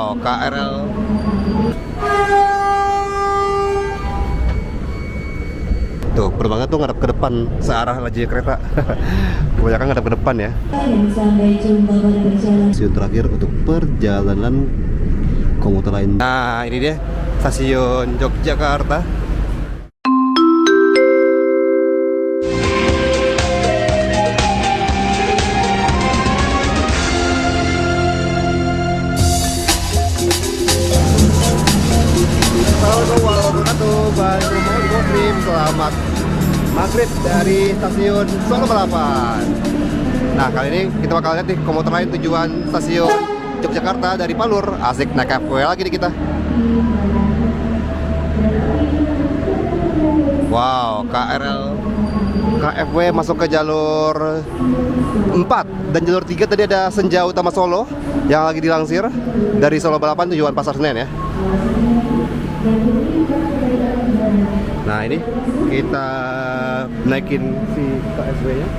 Wow, KRL. Tuh, penerbangan tuh ngadep ke depan, searah laju kereta. Kebanyakan ngadep ke depan ya. Sampai jumpa pada perjalanan. Stasiun terakhir untuk perjalanan komuter lain. Nah, ini dia stasiun Yogyakarta. Selamat maghrib dari stasiun Solo Balapan. Nah, kali ini kita bakal lihat nih komuter lain tujuan stasiun Yogyakarta dari Palur. Asik naik KFW lagi nih kita. Wow, KFW masuk ke jalur 4 dan jalur 3 tadi ada Senja Utama Solo yang lagi dilansir dari Solo Balapan tujuan Pasar Senen ya. Nah, ini kita naikin si KFW-nya.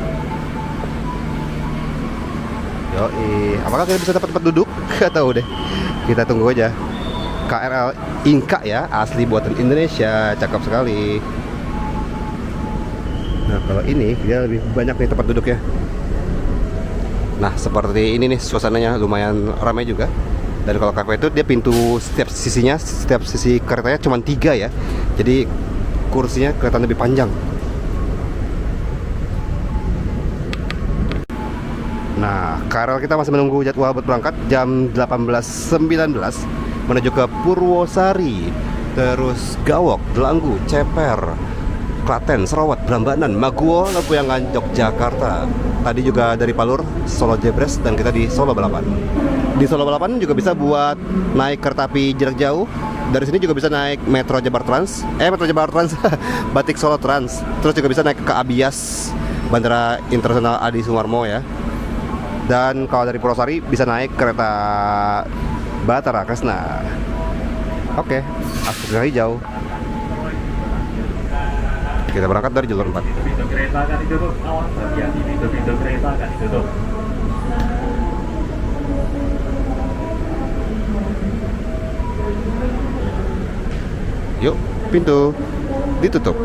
Yoi, apakah kita bisa dapat tempat duduk? Gak tahu deh. Kita tunggu aja. KRL Inka ya, asli buatan Indonesia, cakep sekali. Nah, kalau ini dia lebih banyak nih tempat duduk ya. Nah, seperti ini nih suasananya, lumayan ramai juga. Dan kalau KFW itu dia pintu setiap sisinya, setiap sisi keretanya cuma 3 ya. Jadi kursinya kelihatan lebih panjang. Nah, KRL kita masih menunggu jadwal buat berangkat jam 18.19 menuju ke Purwosari, terus Gawok, Delanggu, Ceper, Klaten, Sarawat, Brambanan, Maguwo, Lempuyangan, Yogyakarta. Tadi juga dari Palur, Solo Jebres, dan kita di Solo Balapan. Di Solo Balapan juga bisa buat naik kereta api jarak jauh. Dari sini juga bisa naik Metro Jabar Trans, Batik Solo Trans. Terus juga bisa naik ke Abias, Bandara Internasional Adi Sumarmo ya. Dan kalau dari Purwosari bisa naik kereta Batara Kresna. Oke, Astra Hijau. Kita berangkat dari jalur 4. Pintu kereta akan ditutup, awas hati-hati, pintu kereta akan ditutup. Yuk, pintu ditutup.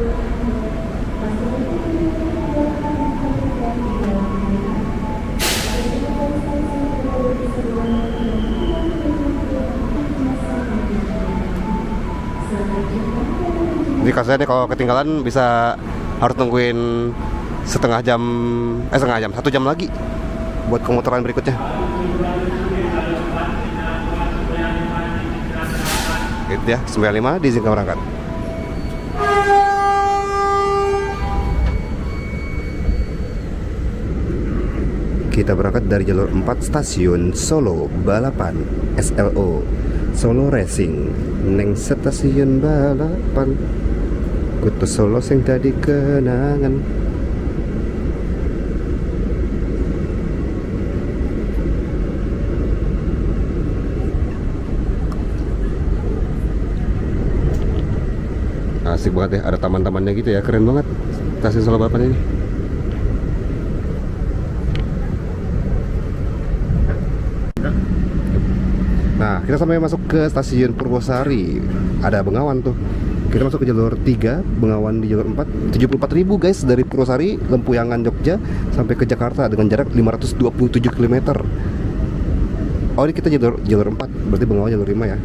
Jadi kasarnya kalau ketinggalan bisa harus nungguin setengah jam, 1 jam lagi buat komuteran berikutnya. Gitu ya, 95 diizinkan berangkat. Kita berangkat dari jalur 4 stasiun Solo Balapan, SLO Solo Racing. Neng stasiun balapan kutu Solo sing tadi kenangan. Asik banget ya, ada taman-tamannya gitu ya, keren banget stasiun Solo Balapan ini. Nah, kita sampai masuk ke stasiun Purwosari. Ada Bengawan tuh. Kita masuk ke jalur 3, Bengawan di jalur 4. 74.000 guys dari Purwosari, Lempuyangan, Jogja sampai ke Jakarta dengan jarak 527 km. Oh, ini kita jalur 4, berarti Bengawan jalur 5 ya.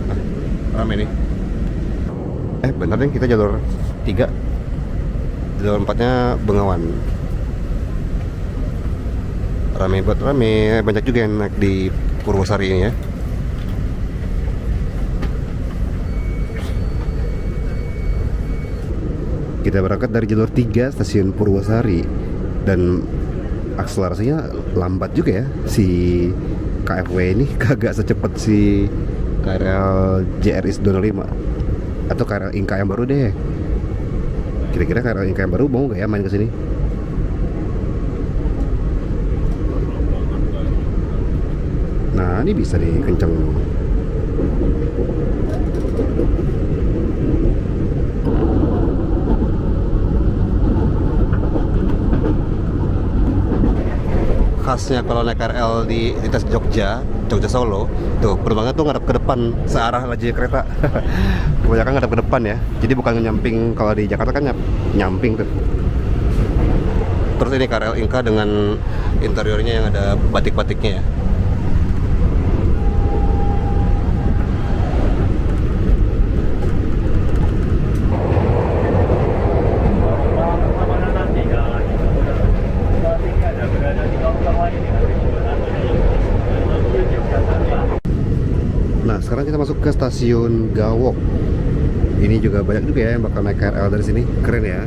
Nah, ramai nih. Bener deh, kita jalur 3. Jalur 4-nya Bengawan. Ramai buat ramai, banyak juga yang naik di Purwosari ini ya. Kita berangkat dari jalur 3 stasiun Purwosari dan akselerasinya lambat juga ya. Si KFW ini kagak secepat si KRL JRIS 205 atau KRL Inka yang baru deh. Kira-kira KRL Inka yang baru mau gak ya main ke sini? Nah, ini bisa nih kenceng. khasnya kalau naik KRL di lintas Jogja Solo, tuh penerbangan tuh ngadep ke depan searah laju kereta. Kebanyakan ngadep ke depan ya. Jadi bukan nyamping, kalau di Jakarta kan nyamping tuh. Terus ini KRL Inka dengan interiornya yang ada batik-batiknya ya. Nah, sekarang kita masuk ke stasiun Gawok. Ini juga banyak juga ya yang bakal naik KRL dari sini. Keren ya.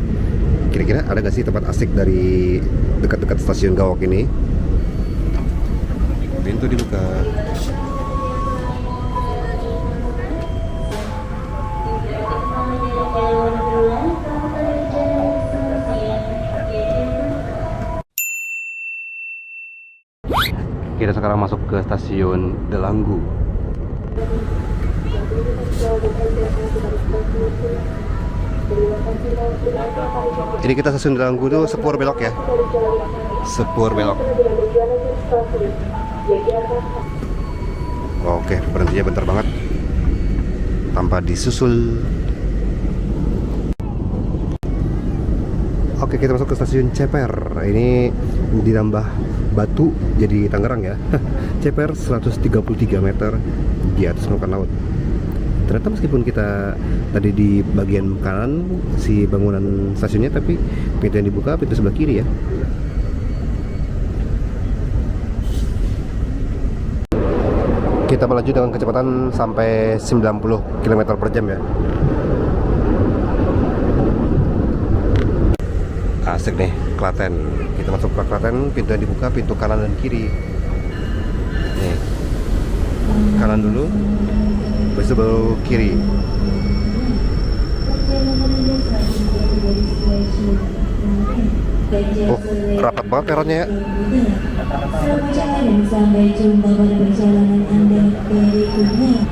Kira-kira ada nggak sih tempat asik dari dekat-dekat stasiun Gawok ini? Pintu dibuka. Kita sekarang masuk ke stasiun Delanggu. Ini kita stasiun Delanggu tuh sepur belok ya. Sepur belok. Oke, berhentinya bentar banget. Tanpa disusul. Oke, kita masuk ke stasiun Ceper. Ini ditambah batu jadi Tangerang ya. Ceper 133 meter di atas permukaan laut. Ternyata meskipun kita tadi di bagian kanan si bangunan stasiunnya, tapi pintu yang dibuka pintu sebelah kiri ya. Kita melaju dengan kecepatan sampai 90 km per jam ya. Asik nih, Klaten. Kita masuk ke Klaten, pintu yang dibuka pintu kanan dan kiri. Nih, kanan dulu, besok baru kiri. Oh, rapat banget peronnya ya. Dan sampai jumpa pada perjalanan Anda berikutnya.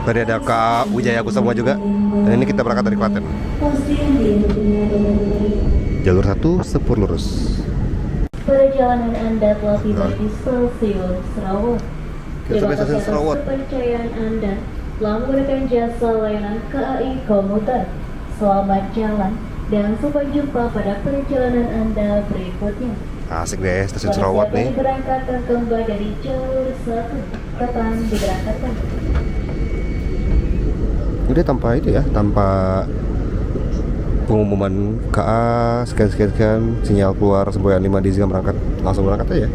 Tadi ada Kak Wijaya Kusuma juga. Dan ini kita berangkat dari Klaten. Jalur 1 sepur lurus. Perjalanan Anda telah tiba di stasiun Sarawak. Kita sampai stasiun Sarawak. Kepercayaan Anda telah menggunakan jasa layanan KAI Komuter. Selamat jalan dan sampai jumpa pada perjalanan Anda berikutnya. Asik deh, stasiun Sarawak nih. Diberangkatkan kembali dari jalur 1. Kapan diberangkatkan? Udah tanpa itu ya, tanpa pengumuman KA, scan, sinyal keluar semboyan 5 diizin berangkat, langsung berangkat aja.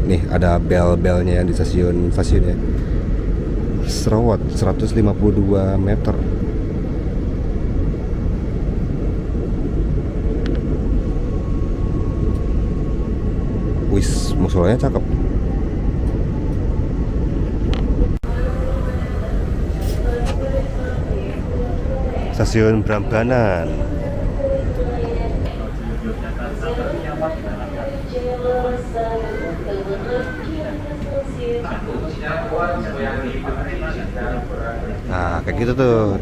Nih ada bel-belnya di stasiunnya. Sarawak 152 meter. Wis, musolanya cakep. Stasiun Prambanan. Nah, kayak gitu tuh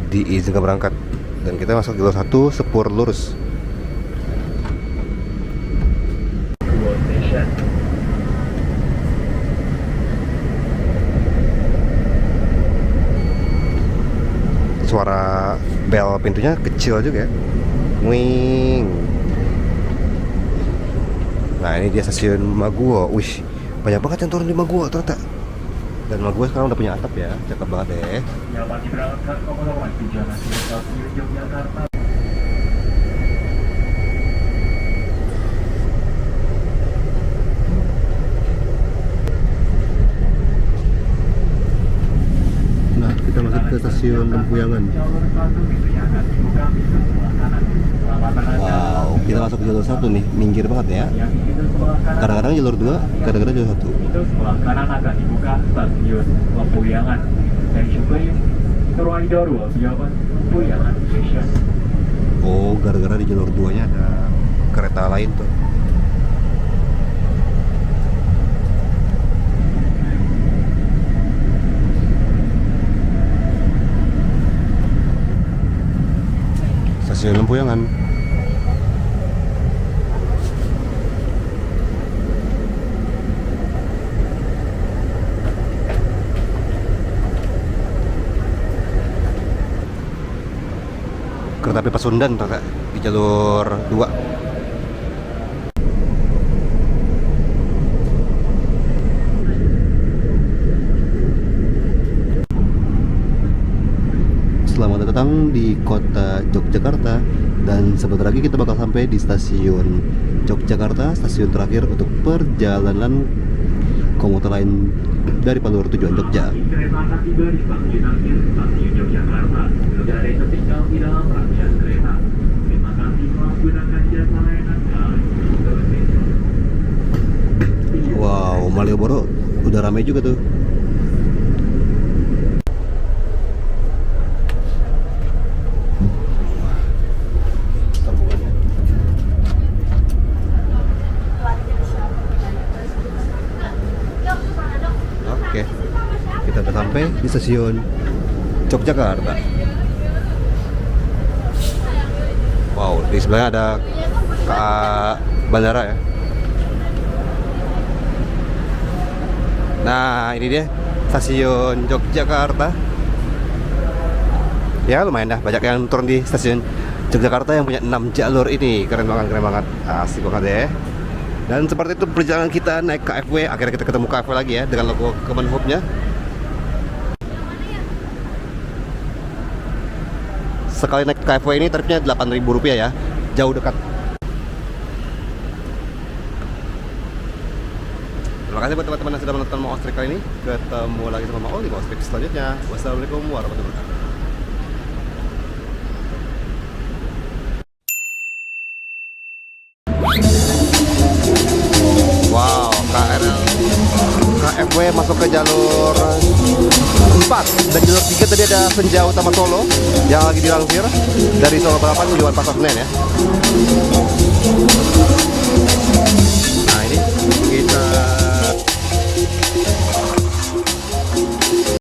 diizinkan berangkat. Dan kita masuk jalur 1 sepur lurus. Suara bel pintunya kecil juga ya. Wing. Nah, ini dia stasiun Maguwo. Wih, banyak banget yang turun di Maguwo ternyata. Dan Maguwo sekarang udah punya atap ya, cakep banget deh. Nyaman diberangkatkan Komolowai tujuan hasil stasiun Yogyakarta. Nah, kita masuk ke stasiun Lempuyangan. Wow, kita masuk ke jalur 1 nih, minggir banget ya. Kadang-kadang jalur 2, kadang-kadang jalur 1. Itu sebelah kanan akan dibuka stasiun Lempuyangan. Thank you please. Koridor 2, Lempuyangan Station. Oh, gara-gara di jalur 2-nya ada kereta lain tuh. Stasiun Lempuyangan. Kereta api Pasundan Kakak, di jalur 2. Selamat datang di kota Yogyakarta, dan sebentar lagi kita bakal sampai di stasiun Yogyakarta, stasiun terakhir untuk perjalanan komuter lain dari Palur tujuan Jogja. Kereta akan tiba di stasiun akhir stasiun Yogyakarta. Tidak ada yang tertinggal di dalam rangkaian kereta. Terima kasih telah menggunakan jasa layanan KAI Komuter. Wow, Malioboro udah ramai juga tuh. Oke, kita udah sampai di stasiun Yogyakarta. Wow, di sebelahnya ada bandara ya. Nah, ini dia stasiun Yogyakarta. Ya, lumayan dah, banyak yang turun di stasiun Yogyakarta yang punya 6 jalur ini. Keren banget, asik banget ya. Dan seperti itu perjalanan kita naik KFW. Akhirnya kita ketemu KFW lagi ya, dengan logo Kemenhub-nya. Sekali naik KFW ini tarifnya Rp8.000 ya, jauh dekat. Terima kasih buat teman-teman yang sudah menonton Mau Ostrip kali ini. Ketemu lagi sama Mau di Mau Ostrip selanjutnya. Wassalamualaikum warahmatullahi wabarakatuh. Wow, KFW masuk ke jalur 4 dan jalur 3 tadi ada Senja Utama Solo yang lagi dilansir dari Solo Balapan tujuan Pasar Senen ya.